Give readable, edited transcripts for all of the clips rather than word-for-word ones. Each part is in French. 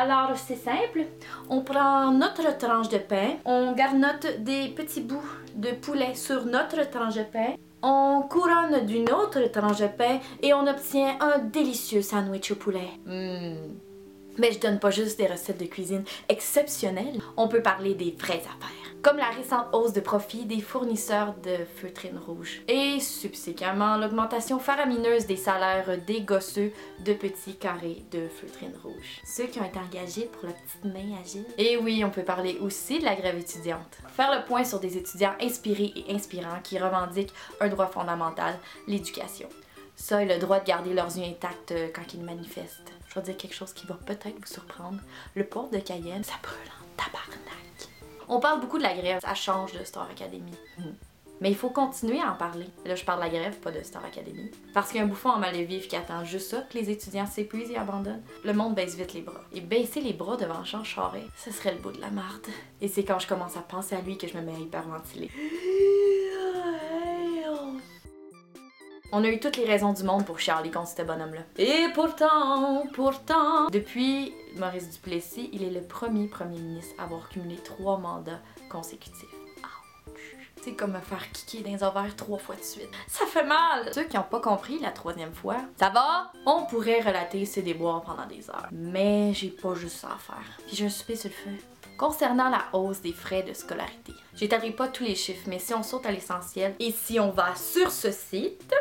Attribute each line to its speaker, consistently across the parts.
Speaker 1: Alors c'est simple, on prend notre tranche de pain, on garnote des petits bouts de poulet sur notre tranche de pain, on couronne d'une autre tranche de pain et on obtient un délicieux sandwich au poulet. Mais je donne pas juste des recettes de cuisine exceptionnelles, on peut parler des vraies affaires. Comme la récente hausse de profit des fournisseurs de feutrine rouge. Et subséquemment, l'augmentation faramineuse des salaires des gosseux de petits carrés de feutrine rouge. Ceux qui ont été engagés pour la petite main agile. Et oui, on peut parler aussi de la grève étudiante. Faire le point sur des étudiants inspirés et inspirants qui revendiquent un droit fondamental, l'éducation. Ça et le droit de garder leurs yeux intacts quand ils manifestent. Je vais dire quelque chose qui va peut-être vous surprendre. Le port de Cayenne, ça brûle en tabarnak. On parle beaucoup de la grève, ça change de Star Academy. Mais il faut continuer à en parler. Là, je parle de la grève, pas de Star Academy. Parce qu'il y a un bouffon en mal de vivre qui attend juste ça, que les étudiants s'épuisent et abandonnent. Le monde baisse vite les bras. Et baisser les bras devant Jean Charest, ce serait le bout de la marde. Et c'est quand je commence à penser à lui que je me mets à hyperventiler. On a eu toutes les raisons du monde pour chialer contre ce bonhomme-là. Et pourtant, depuis Maurice Duplessis, il est le premier ministre à avoir cumulé 3 mandats consécutifs. C'est comme me faire kicker dans les ovaires 3 fois de suite. Ça fait mal! Ceux qui n'ont pas compris la 3e fois, ça va? On pourrait relater ces déboires pendant des heures. Mais j'ai pas juste ça à faire. Puis j'ai un souper sur le feu. Concernant la hausse des frais de scolarité, j'établis pas tous les chiffres, mais si on saute à l'essentiel et si on va sur ce site,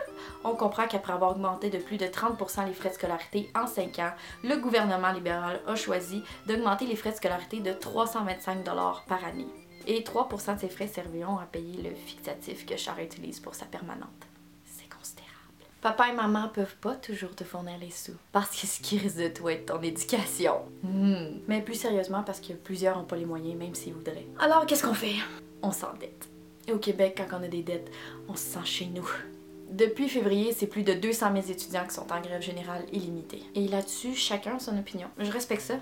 Speaker 1: on comprend qu'après avoir augmenté de plus de 30% les frais de scolarité en 5 ans, le gouvernement libéral a choisi d'augmenter les frais de scolarité de 325$ par année. Et 3% de ces frais serviront à payer le fixatif que Charest utilise pour sa permanente. C'est considérable. Papa et maman peuvent pas toujours te fournir les sous, parce que ce qui risque de toi est ton éducation. Mais plus sérieusement, parce que plusieurs n'ont pas les moyens, même s'ils voudraient. Alors, qu'est-ce qu'on fait? On s'endette. Et au Québec, quand on a des dettes, on se sent chez nous. Depuis février, c'est plus de 200 000 étudiants qui sont en grève générale illimitée. Et là-dessus, chacun a son opinion. Je respecte ça.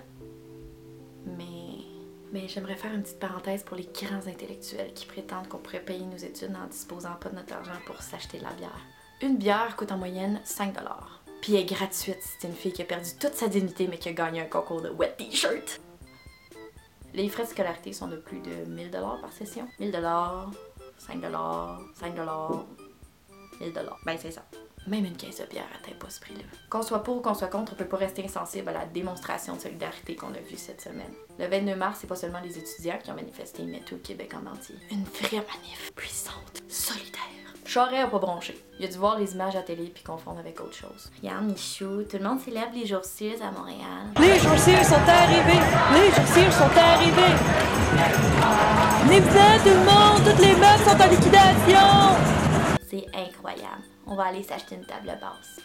Speaker 1: Mais j'aimerais faire une petite parenthèse pour les grands intellectuels qui prétendent qu'on pourrait payer nos études en disposant pas de notre argent pour s'acheter de la bière. Une bière coûte en moyenne 5$. Puis elle est gratuite si c'est une fille qui a perdu toute sa dignité mais qui a gagné un concours de wet t-shirt. Les frais de scolarité sont de plus de 1000$ par session. 1000$, 5$, 5$, 1000$. Ben c'est ça. Même une caisse de bière atteint pas ce prix-là. Qu'on soit pour ou qu'on soit contre, on peut pas rester insensible à la démonstration de solidarité qu'on a vue cette semaine. Le 22 mars, c'est pas seulement les étudiants qui ont manifesté, mais tout le Québec en entier. Une vraie manif puissante, solidaire. Charest a pas bronché. Il a dû voir les images à télé puis confondre avec autre chose. Regarde Michou, tout le monde célèbre les jours cires à Montréal.
Speaker 2: Les jours cires sont arrivés! Les jours cires sont arrivés! Venez-vous-en tout le monde! Toutes les meufs sont en liquidation!
Speaker 1: C'est incroyable. On va aller s'acheter une table basse.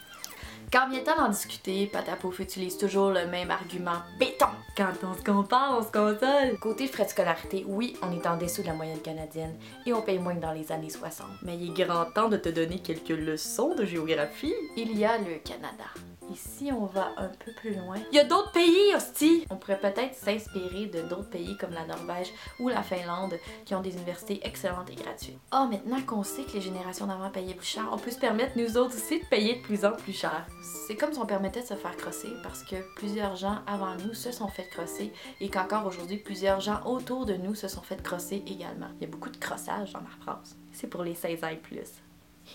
Speaker 1: Quand vient le temps d'en discuter, Patapouf utilise toujours le même argument béton. Quand on se compare, on se console. Côté frais de scolarité, oui, on est en dessous de la moyenne canadienne et on paye moins que dans les années 60. Mais il est grand temps de te donner quelques leçons de géographie. Il y a le Canada. Et si on va un peu plus loin, il y a d'autres pays, hostie! On pourrait peut-être s'inspirer de d'autres pays comme la Norvège ou la Finlande qui ont des universités excellentes et gratuites. Ah, maintenant qu'on sait que les générations d'avant payaient plus cher, on peut se permettre nous autres aussi de payer de plus en plus cher. C'est comme si on permettait de se faire crosser parce que plusieurs gens avant nous se sont fait crosser et qu'encore aujourd'hui, plusieurs gens autour de nous se sont fait crosser également. Il y a beaucoup de crossage dans ma phrase. C'est pour les 16 ans et plus.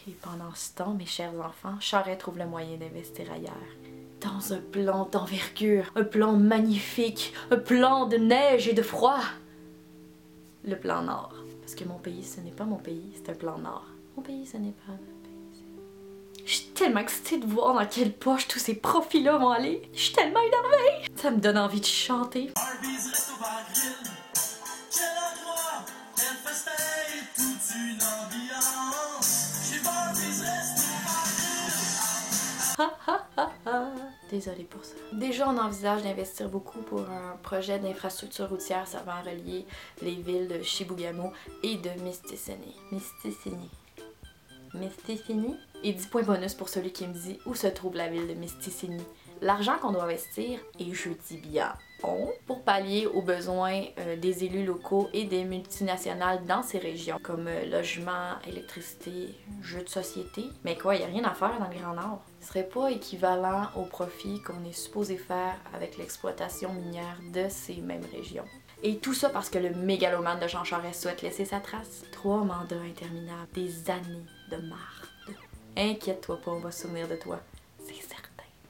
Speaker 1: Et pendant ce temps, mes chers enfants, Charest trouve le moyen d'investir ailleurs. Dans un plan d'envergure, un plan magnifique, un plan de neige et de froid. Le plan Nord. Parce que mon pays, ce n'est pas mon pays, c'est un plan Nord. Mon pays, ce n'est pas un pays. Je suis tellement excitée de voir dans quelle poche tous ces profits-là vont aller. Je suis tellement énervée. Ça me donne envie de chanter. Désolée pour ça. Déjà, on envisage d'investir beaucoup pour un projet d'infrastructure routière servant à relier les villes de Chibougamau et de Mistassini. Mistassini? Et 10 points bonus pour celui qui me dit où se trouve la ville de Mistassini. L'argent qu'on doit investir, et je dis bien fonds pour pallier aux besoins des élus locaux et des multinationales dans ces régions, comme logement, électricité, jeux de société. Mais quoi, il n'y a rien à faire dans le Grand Nord. Ce serait pas équivalent au profit qu'on est supposé faire avec l'exploitation minière de ces mêmes régions. Et tout ça parce que le mégalomane de Jean Charest souhaite laisser sa trace. 3 mandats interminables, des années de marde. Inquiète-toi pas, on va se souvenir de toi.